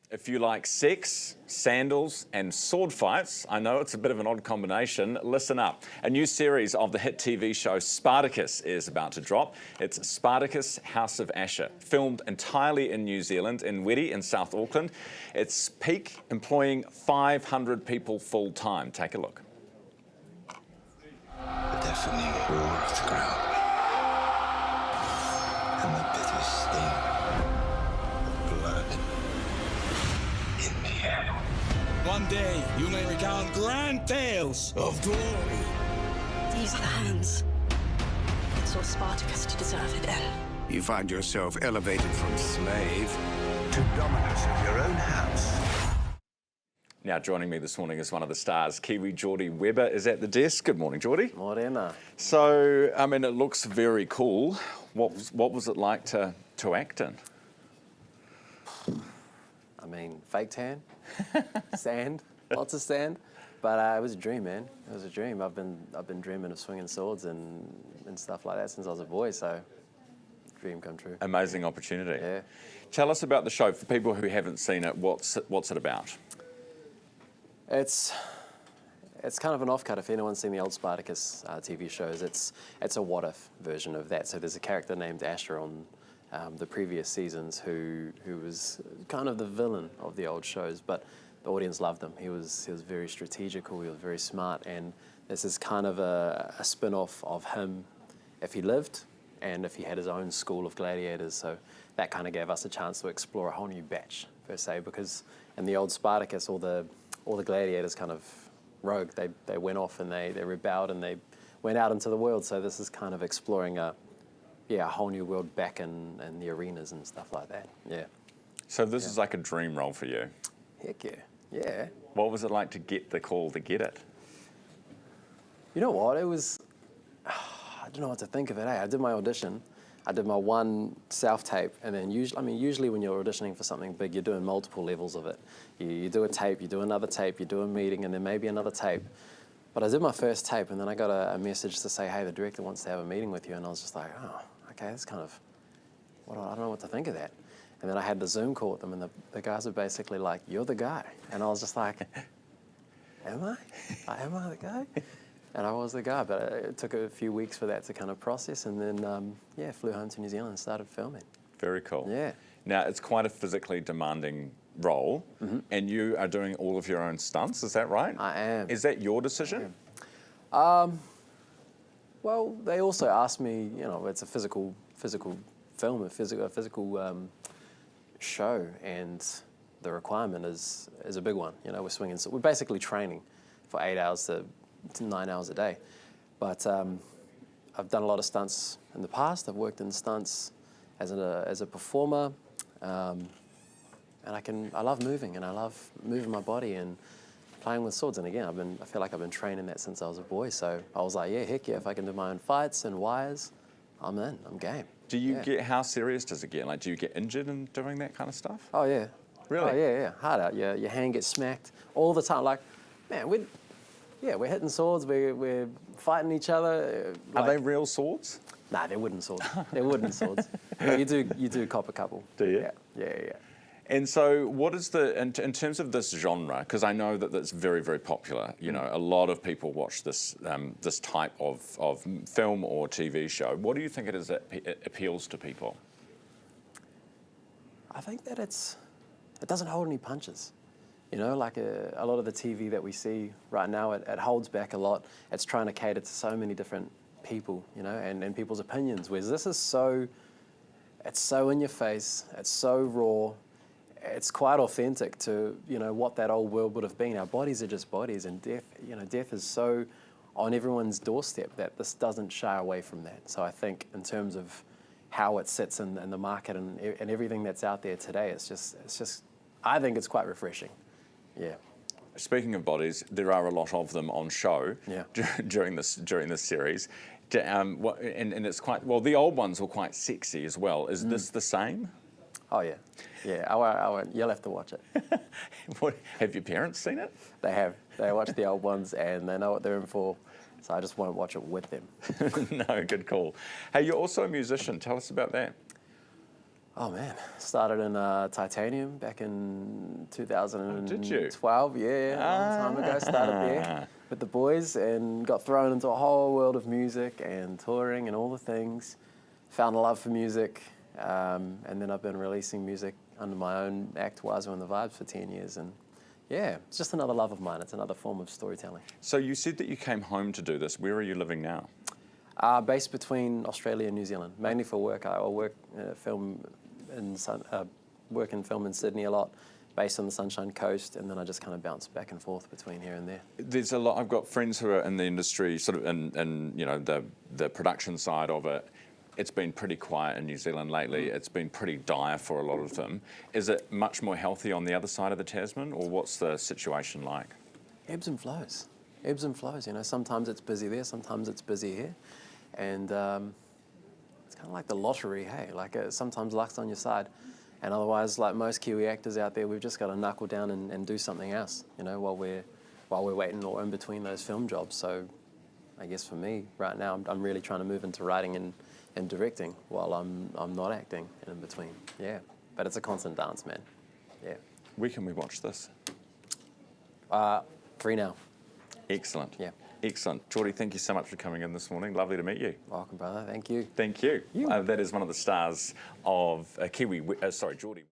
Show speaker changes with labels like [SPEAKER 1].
[SPEAKER 1] If you like sex, sandals, and sword fights, I know it's a bit of an odd combination, listen up. A new series of the hit TV show Spartacus is about to drop. It's Spartacus, House of Asher, filmed entirely in New Zealand, in Wiri in South Auckland. It's peak, employing 500 people full-time. Take a look.
[SPEAKER 2] The deafening roar of the ground and the bitter sting of blood in the air.
[SPEAKER 3] One day you may recount grand tales of glory.
[SPEAKER 4] These are the hands that saw Spartacus to deserve it in.
[SPEAKER 5] You find yourself elevated from slave to dominus of your own house.
[SPEAKER 1] Now, joining me this morning is one of the stars. Kiwi Jordie Webber is at the desk. Good morning, Jordie.
[SPEAKER 6] Morena.
[SPEAKER 1] So, I mean, it looks very cool. What was it like to act in?
[SPEAKER 6] I mean, fake tan, sand, lots of sand, but it was a dream, man. It was a dream. I've been dreaming of swinging swords and stuff like that since I was a boy. So, dream come true.
[SPEAKER 1] Amazing opportunity.
[SPEAKER 6] Yeah.
[SPEAKER 1] Tell us about the show for people who haven't seen it. What's it about?
[SPEAKER 6] It's kind of an offcut. If anyone's seen the old Spartacus TV shows, it's a what-if version of that. So there's a character named Asher on the previous seasons who was kind of the villain of the old shows, but the audience loved him. He was very strategical, he was very smart, and this is kind of a spin-off of him if he lived and if he had his own school of gladiators. So that kind of gave us a chance to explore a whole new batch, per se, because in the old Spartacus, all the gladiators kind of rogue. They went off and they rebelled and they went out into the world. So this is kind of exploring a whole new world back in the arenas and stuff like that. Yeah.
[SPEAKER 1] So this is like a dream role for you.
[SPEAKER 6] Heck yeah. Yeah.
[SPEAKER 1] What was it like to get the call to get it?
[SPEAKER 6] You know what? It was, I don't know what to think of it. I did my audition. I did my one self-tape, and then usually when you're auditioning for something big, you're doing multiple levels of it. You do a tape, you do another tape, you do a meeting, and then maybe another tape. But I did my first tape, and then I got a message to say, hey, the director wants to have a meeting with you, and I was just like, oh, okay, that's kind of, I don't know what to think of that. And then I had the Zoom call with them, and the guys were basically like, you're the guy. And I was just like, am I? Am I the guy? And I was the guy, but it took a few weeks for that to kind of process, and then, flew home to New Zealand and started filming.
[SPEAKER 1] Very cool.
[SPEAKER 6] Yeah.
[SPEAKER 1] Now, it's quite a physically demanding role, and you are doing all of your own stunts, is that right?
[SPEAKER 6] I am.
[SPEAKER 1] Is that your decision?
[SPEAKER 6] Well, they also asked me, it's a physical film, a physical show, and the requirement is a big one. We're swinging, so we're basically training for 8 hours to 9 hours a day. But I've done a lot of stunts in the past. I've worked in stunts as a performer, and I love moving, and I love moving my body and playing with swords. And again, I feel like I've been training that since I was a boy. So I was like, yeah, heck yeah, if I can do my own fights and wires, I'm in, I'm game.
[SPEAKER 1] Do you get, how serious does it get? Like, do you get injured in doing that kind of stuff?
[SPEAKER 6] Oh yeah.
[SPEAKER 1] Really?
[SPEAKER 6] Oh yeah, hard out. Your hand gets smacked all the time. Like, man, we're hitting swords, we're fighting each other.
[SPEAKER 1] Are they real swords?
[SPEAKER 6] Nah, they're wooden swords. They're wooden swords. But you do cop a couple.
[SPEAKER 1] Do you?
[SPEAKER 6] Yeah.
[SPEAKER 1] And so what is in terms of this genre, because I know that that's very, very popular, a lot of people watch this this type of film or TV show. What do you think it is that appeals to people?
[SPEAKER 6] I think that it doesn't hold any punches. Like a lot of the TV that we see right now, it holds back a lot. It's trying to cater to so many different people, and people's opinions, whereas this is it's so in your face, it's so raw, it's quite authentic to, what that old world would have been. Our bodies are just bodies, and death is so on everyone's doorstep that this doesn't shy away from that. So I think in terms of how it sits in the market and everything that's out there today, it's just, I think it's quite refreshing. Yeah.
[SPEAKER 1] Speaking of bodies, there are a lot of them on show during this series. And it's quite, well, the old ones were quite sexy as well. Is this the same?
[SPEAKER 6] Oh yeah. You'll have to watch it.
[SPEAKER 1] Have your parents seen it?
[SPEAKER 6] They have. They watch the old ones and they know what they're in for. So I just won't watch it with them.
[SPEAKER 1] No, good call. Hey, you're also a musician. Tell us about that.
[SPEAKER 6] Oh man, started in Titanium back in 2012. Yeah, a long time ago. Started there with the boys and got thrown into a whole world of music and touring and all the things. Found a love for music, and then I've been releasing music under my own act, Wazo and the Vibes, for 10 years. And yeah, it's just another love of mine. It's another form of storytelling.
[SPEAKER 1] So you said that you came home to do this. Where are you living now?
[SPEAKER 6] Based between Australia and New Zealand, mainly for work. I work work in film in Sydney a lot, based on the Sunshine Coast, and then I just kind of bounce back and forth between here and there.
[SPEAKER 1] There's a lot. I've got friends who are in the industry, sort of in you know the production side of it. It's been pretty quiet in New Zealand lately. It's been pretty dire for a lot of them. Is it much more healthy on the other side of the Tasman, or what's the situation like?
[SPEAKER 6] Ebbs and flows. Ebbs and flows. You know, sometimes it's busy there, sometimes it's busy here, and it's kind of like the lottery. Hey, like sometimes luck's on your side, and otherwise, like most Kiwi actors out there, we've just got to knuckle down and do something else. You know, while we're waiting or in between those film jobs. So, I guess for me right now, I'm really trying to move into writing and directing while I'm not acting and in between. Yeah, but it's a constant dance, man. Yeah.
[SPEAKER 1] Where can we watch this?
[SPEAKER 6] Free now.
[SPEAKER 1] Excellent.
[SPEAKER 6] Yeah.
[SPEAKER 1] Excellent. Jordie, thank you so much for coming in this morning. Lovely to meet you.
[SPEAKER 6] Welcome, brother. Thank you.
[SPEAKER 1] Thank you. That is one of the stars of Jordie.